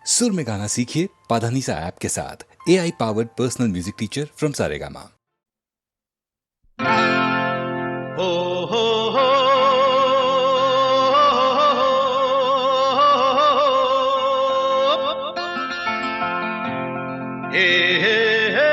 सुर में गाना सीखिए पाधानीसा ऐप के साथ। AI powered personal music teacher from Saregama. हो हो हो हे हे हे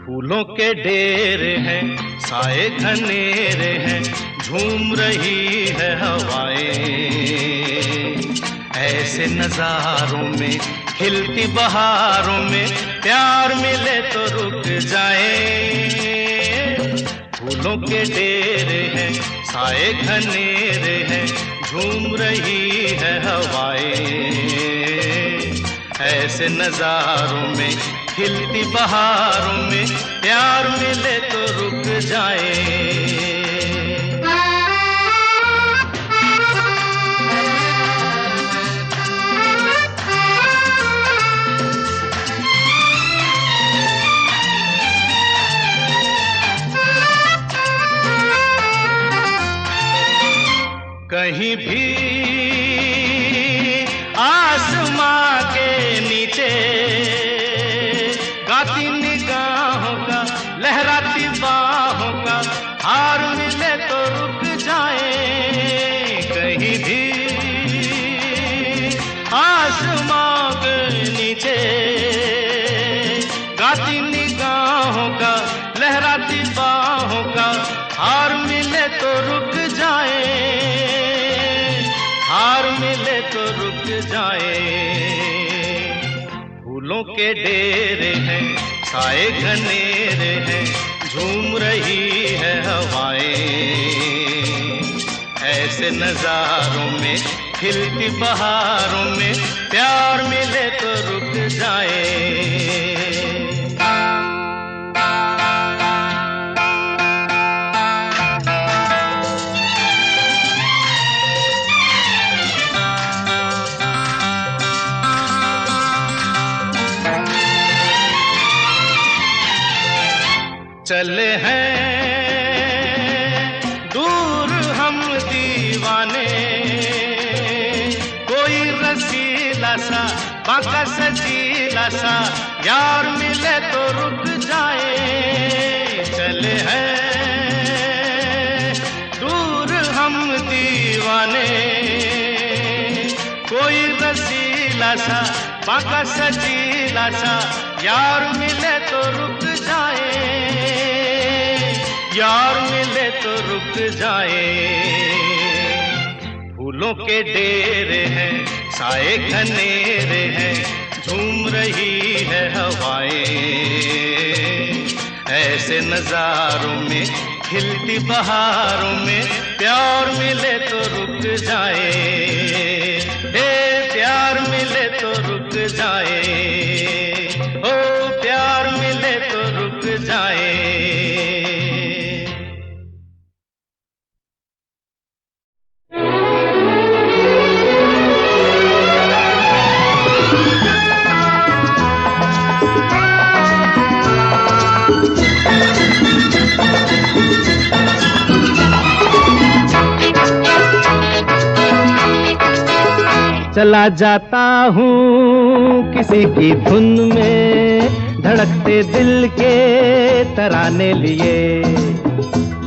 फूलों के ढेर हैं, साए घनेरे हैं, झूम रही है हवाएं। ऐसे नजारों में, खिलती बहारों में, प्यार मिले तो रुक जाए। फूलों के ढेर हैं, साए घनेरे हैं, झूम रही है हवाएं। ऐसे नजारों में, खिलती बहारों में, प्यार मिले तो रुक जाए। कहीं भी आसमां के नीचे गाती निगाहों का, लहराती बाहों का हार मिले तो रुक जाए। कहीं भी आसमां के नीचे गाती निगाहों का, लहराती बाहों का हार मिले तो रुक जाए। हार मिले तो रुक जाए। फूलों के ढेरे हैं, साए घनेरे हैं, झूम रही है हवाएं। ऐसे नजारों में, खिलती बहारों में, प्यार मिले तो रुक जाए। चले हैं दूर हम दीवाने, कोई रसीला सा, बांका सजीला सा यार मिले तो रुक जाए। चले हैं दूर हम दीवाने, कोई रसीला सा, बांका सजीला सा यार मिले तो रुक जाए। यार मिले तो रुक जाए। फूलों के ढेरे हैं, साए घनेरे हैं, झूम रही है हवाएं। ऐसे नजारों में, खिलती बहारों में, प्यार मिले तो रुक जाए। प्यार मिले तो रुक जाए। ओ प्यार मिले तो रुक जाए। चला जाता हूँ किसी की धुन में, धड़कते दिल के तराने लिए।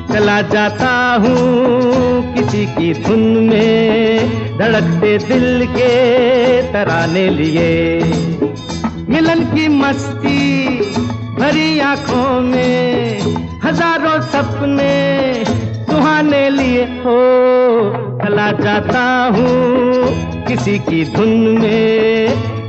चला जाता हूँ किसी की धुन में, धड़कते दिल के तराने लिए। मिलन की मस्ती भरी आंखों में, हजारों सपने सुहाने लिए हो। चला जाता हूँ किसी की धुन में,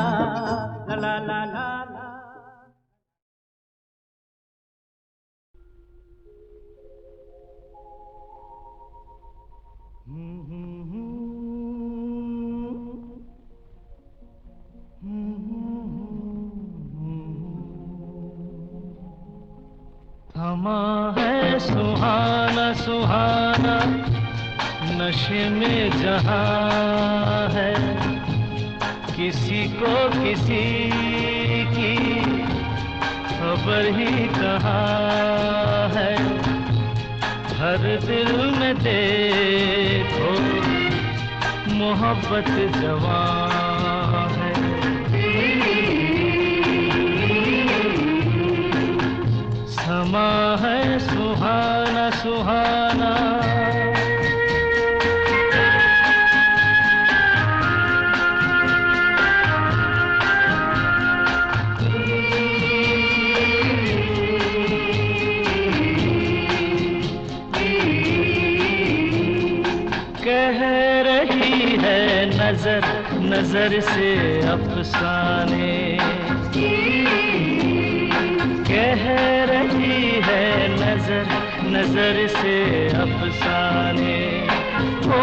ला ला ला ला ला। थमा है सुहाना सुहाना नशे में जहां है, किसी को किसी की खबर ही कहाँ है। हर दिल में देखो मोहब्बत जवां है। समा है सुहाना सुहाना। कह रही है नजर नजर से अफसाने, कह रही है नजर नजर से अफसाने हो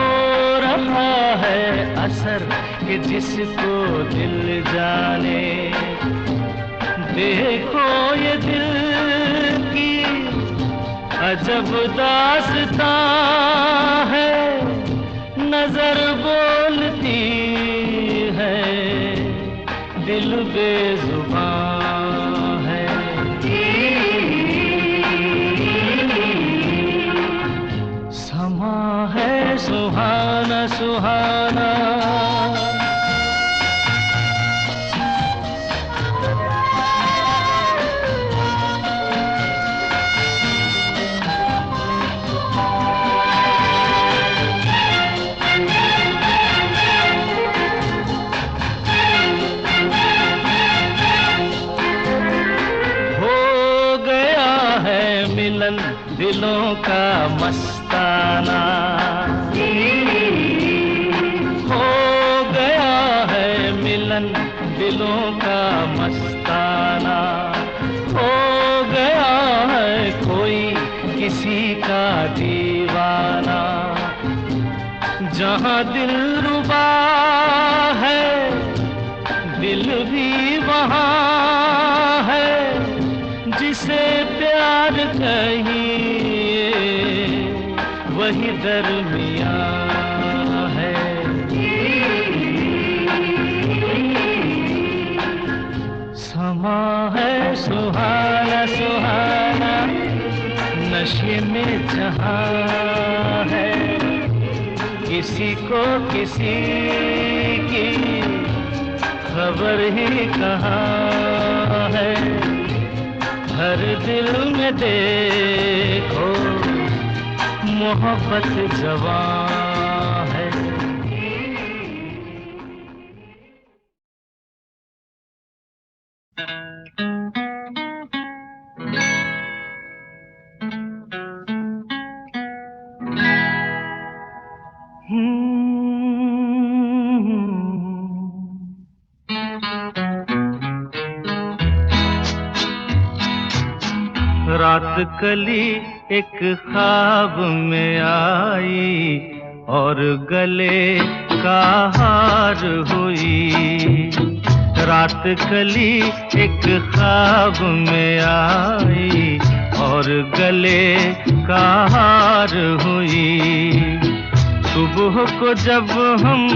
रहा है असर कि जिसको दिल जाने। देखो ये दिल की अजब दास्तां है, नजर बोलती है दिल बेजुबान है। समा है सुहाना सुहाना, दिलों का मस्ताना हो गया है मिलन, दिलों का मस्ताना हो गया है कोई किसी का दीवाना। जहाँ दिल रुबा है दिल भी वहाँ है, जिसे प्यार कहिए वही दरमियाँ है। समा है सुहाना सुहाना, नशे में जहाँ है किसी को किसी की खबर ही कहाँ है। हर दिल में देखो मोहब्बत जवां है। रात कली एक ख्वाब में आई और गले का हार हुई। रात कली एक ख्वाब में आई और गले का हार हुई। सुबह को जब हम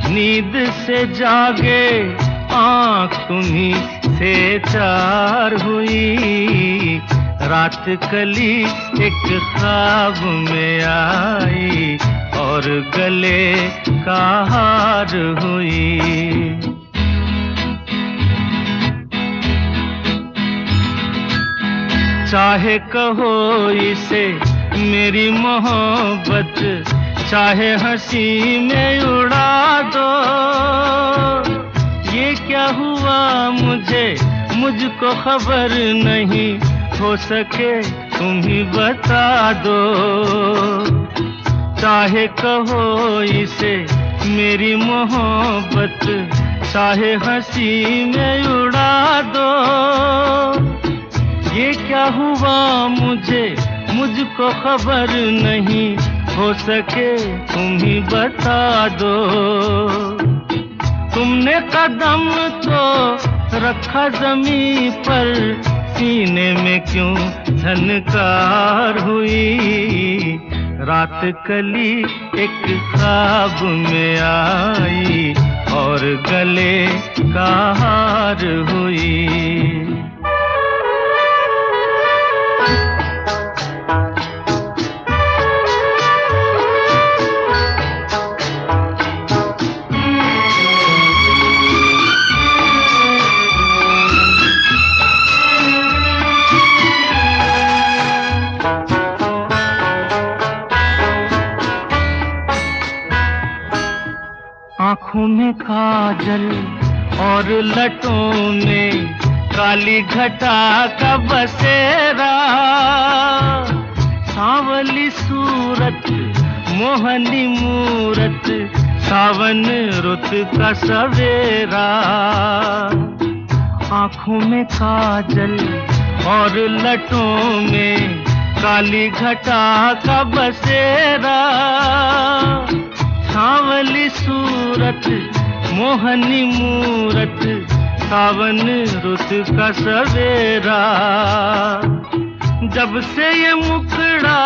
नींद से जागे आँख तुम्हीं से चार हुई। रात कली एक ख्वाब में आई और गले का हार हुई। चाहे कहो इसे मेरी मोहब्बत, चाहे हंसी में उड़ा दो। ये क्या हुआ मुझको खबर नहीं, हो सके तुम ही बता दो। चाहे कहो इसे मेरी मोहब्बत, चाहे हंसी में उड़ा दो। ये क्या हुआ मुझको खबर नहीं, हो सके तुम ही बता दो। तुमने कदम तो रखा जमीन पर, सीने में क्यों झनकार हुई। रात कली एक ख्वाब में आई और गले का हार हुई। आँखों में काजल और लटों में काली घटा का बसेरा। सांवली सूरत मोहनी मूरत, सावन रुत का सवेरा। आँखों में काजल और लटों में काली घटा का बसेरा, सांवली सूरत मोहनी मूरत, सावन रुत का सवेरा। जब से ये मुखड़ा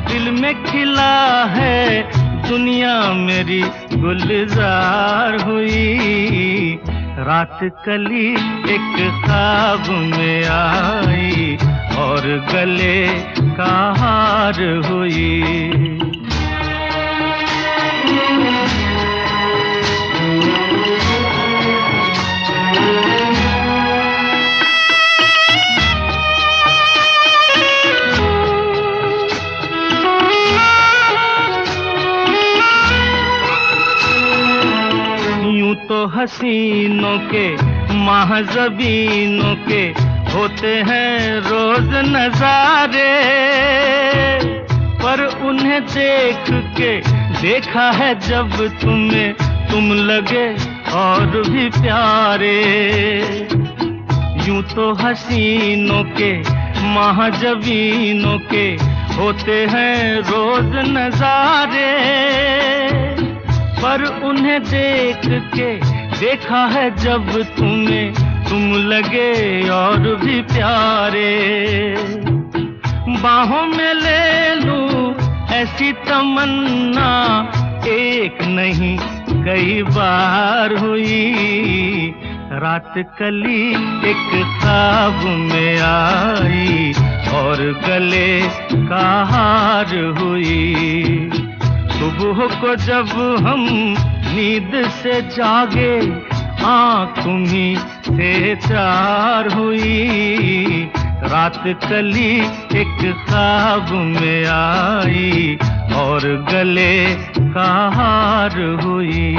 दिल में खिला है, दुनिया मेरी गुलजार हुई। रात कली एक ख्वाब में आई और गले का हार हुई। तो हसीनों के महज़बीनों के होते हैं रोज नजारे, पर उन्हें देख के देखा है जब तुम्हें, तुम लगे और भी प्यारे। यूं तो हसीनों के महज़बीनों के होते हैं रोज नजारे, पर उन्हें देख के देखा है जब तुम्हें, तुम लगे और भी प्यारे। बाहों में ले लूं ऐसी तमन्ना, एक नहीं कई बार हुई। रात कली एक ख्वाब में आई और गले का हार हुई। सुबह को जब हम नींद से जागे, आँख तुम्हीं से चार हुई। रात कली एक ख्वाब में आई और गले का हार हुई।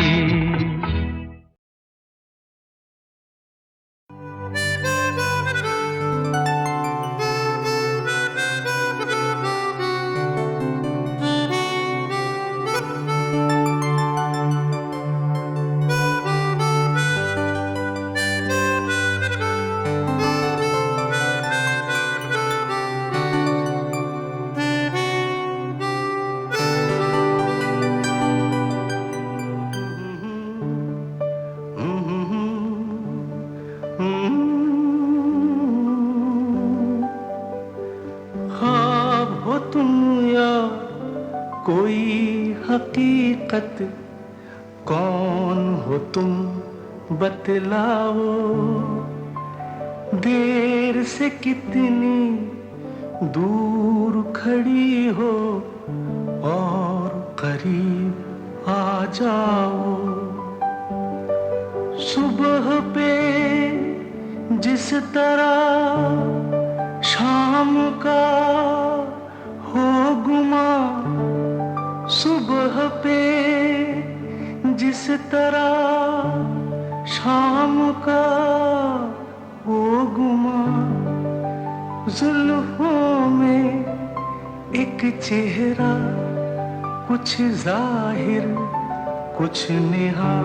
हकीकत कौन हो तुम बतलाओ, देर से कितनी दूर खड़ी हो और करीब आ जाओ। सुबह पे जिस तरह शाम का हो गुमा, सुबह पे जिस तरह शाम का हो गुमा, जुल्फों में एक चेहरा, कुछ जाहिर कुछ निहा।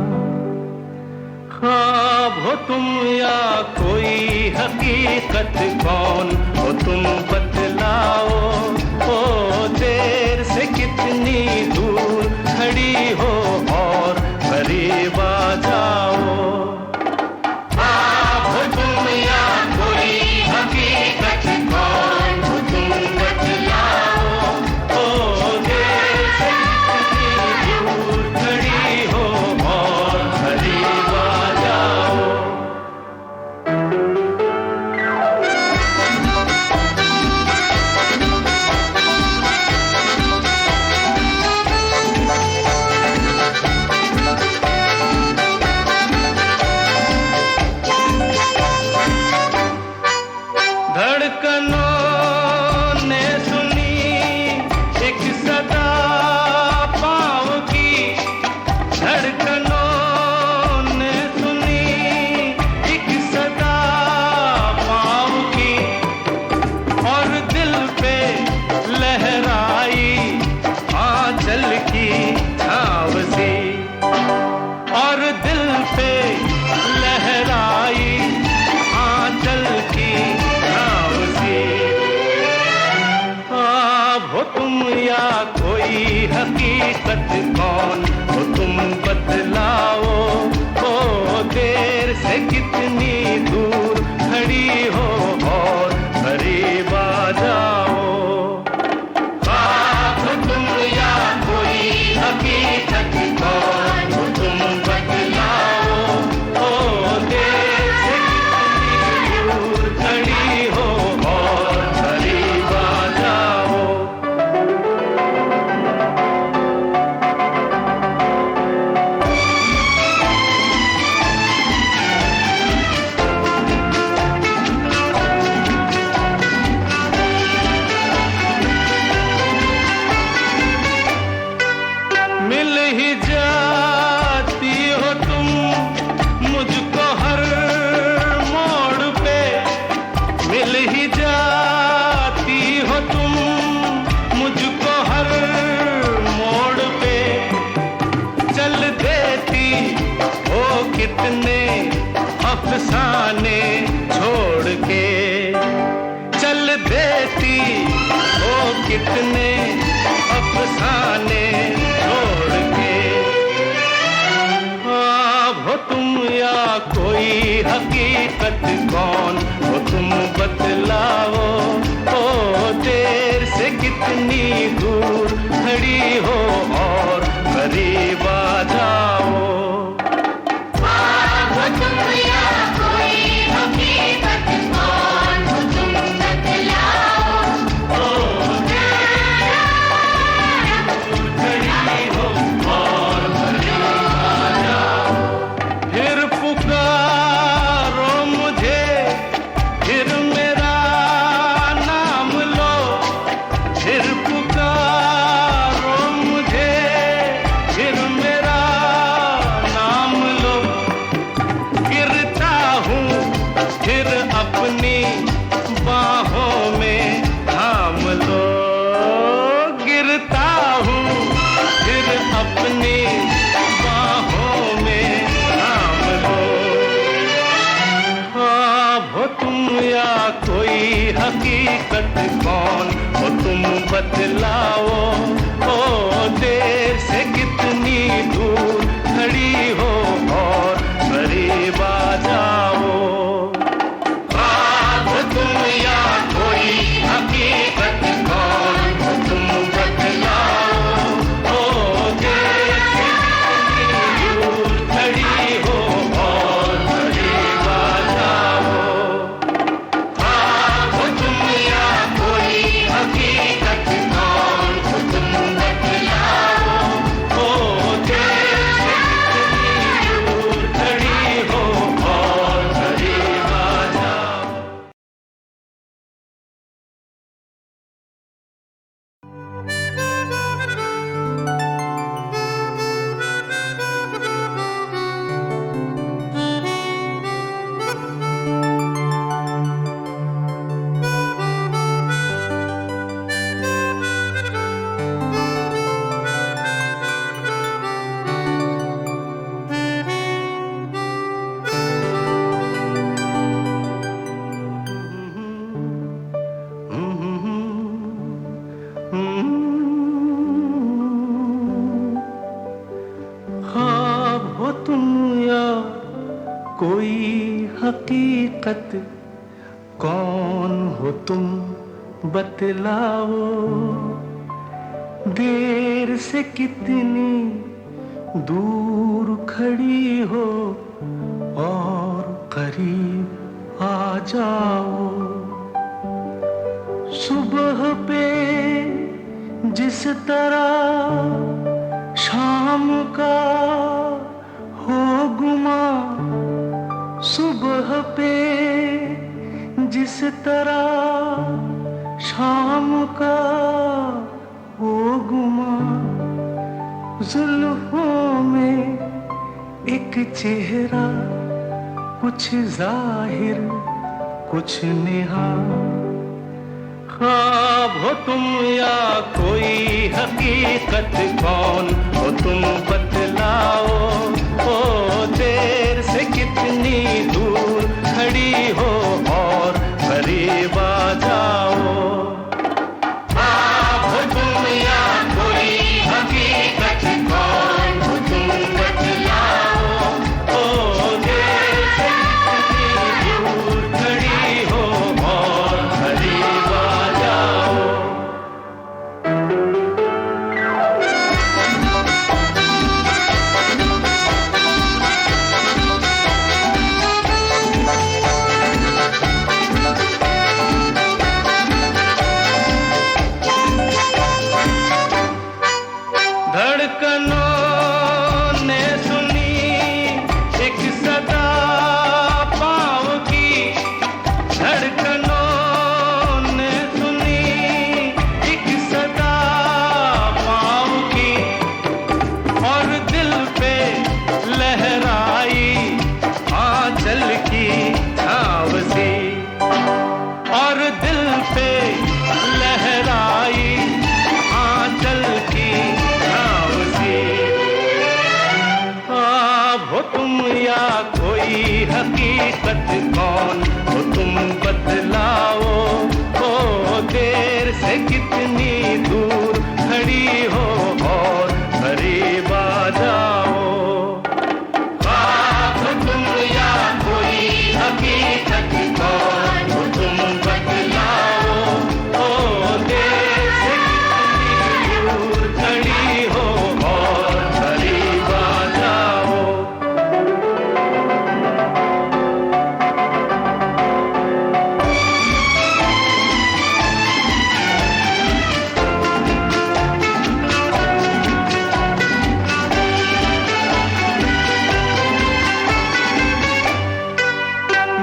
ख्वाब हो तुम या कोई हकीकत, कौन हो तुम बतलाओ। ओ देर से कितनी दूर खड़ी हो और करीब आ जाओ। ख्वाब हो तुम या कोई हकीकत, कौन हो तुम बतलाओ। ओ देर से कितनी दूर खड़ी हो और करीब आ जाओ। कितनी दूर खड़ी हो और करीब आ जाओ। ख्वाब हो तुम या कोई हकीकत, कौन हो तुम बतलाओ। ओ देर से कितनी दूर खड़ी हो और करीब आ जाओ। मिल ही जाती हो तुम मुझको हर मोड़ पे, मिल ही जाती हो तुम मुझको हर मोड़ पे। चल देती हो कितने अफसाने छोड़ के, चल देती हो कितने अफसाने छोड़ के। ख्वाब हो तुम या कोई हकीकत, कौन हो तुम बतलाओ। ओ देर से कितनी दूर खड़ी हो और करीब आ जाओ। ख्वाब हो तुम या कोई हकीकत, कौन हो तुम बतलाओ। खड़ी हो और करीब आ जाओ। फिर पुकारो मुझे, फिर मेरा नाम लो, फिर पुकारो मुझे, फिर मेरा नाम लो। गिरता हूँ फिर अपनी बाहों में थाम लो, गिरता हूँ फिर अपनी बाहों में थाम लो। ख्वाब हो तुम या कोई हकीकत, कौन हो तुम बतलाओ। ओ देर से कितनी दूर खड़ी हो और करीब आ जाओ। ख्वाब हो तुम या कोई हकीकत, कौन हो तुम बतलाओ। ओ देर से कितनी दूर खड़ी हो और करीब आ जाओ। ख्वाब हो तुम या कोई हकीकत, कौन हो तुम बतलाओ। ओ देर से कितनी दूर खड़ी हो और करीब आ जाओ। ख्वाब हो तुम या कोई हकीकत, कौन हो तुम बतलाओ। देर से कितनी दूर खड़ी हो और करीब आ जाओ। सुबह पे जिस तरह शाम का हो गुमा, सुबह पे जिस तरह शाम का हो गुमा। जुल्फों में एक चेहरा, कुछ जाहिर कुछ नेहा। ख्वाब हो तुम या कोई हकीकत, कौन हो तुम बतलाओ। ओ देर से कितनी दूर खड़ी हो और करीब आ जाओ। ख्वाब हो तुम या कोई हकीकत, कौन हो तुम बतलाओ। ओ देर से या कोई हकीकत कौन हो तुम बतलाओ, ओ देर से कितनी दूर खड़ी हो और करीब आ जाओ। ख्वाब हो तुम या कोई हकीकत कौन हो तुम बतलाओ, ओ देर से कितनी दूर खड़ी हो और करीब आ जाओ।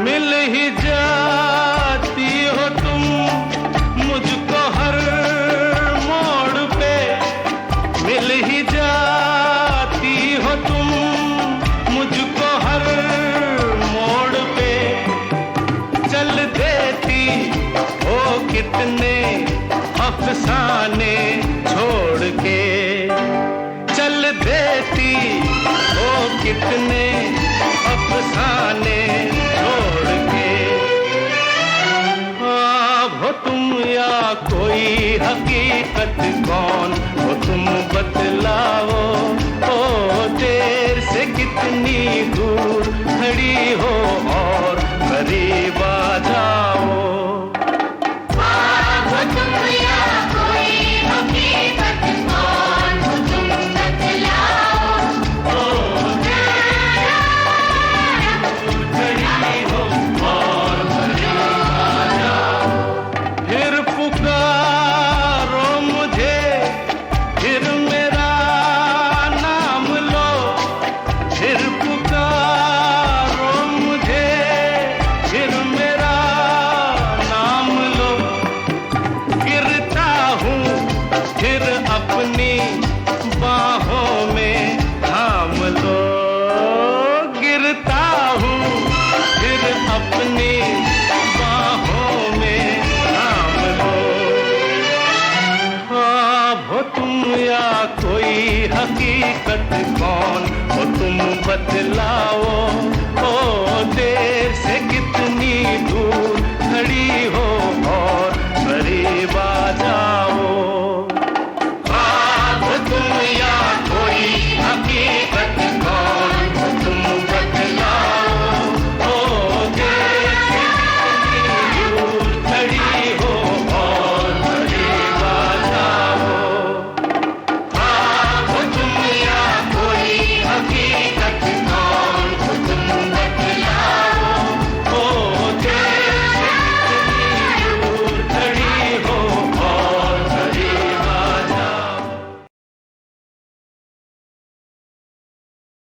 मिल ही जाती हो तुम मुझको हर मोड़ पे, मिल ही जाती हो तुम मुझको हर मोड़ पे, चल देती हो कितने अफसाने छोड़ के, चल देती हो कितने अफसाने छोड़ के। ख्वाब हो तुम या कोई हकीकत कौन हो तुम बतलाओ, ओ देर से कितनी दूर खड़ी हो और करीब आ जाओ। ख्वाब हो तुम या कोई हकीकत कौन हो तुम बतलाओ, फिर पुकारो मुझे, फिर मेरा नाम लो, फिर पुकारो मुझे, फिर मेरा नाम लो। गिरता हूँ फिर अपनी बाहों में थाम लो, गिरता हूँ फिर अपनी बाहों में थाम लो। ख्वाब हो तुम या कोई हकीकत कौन हो तुम बतला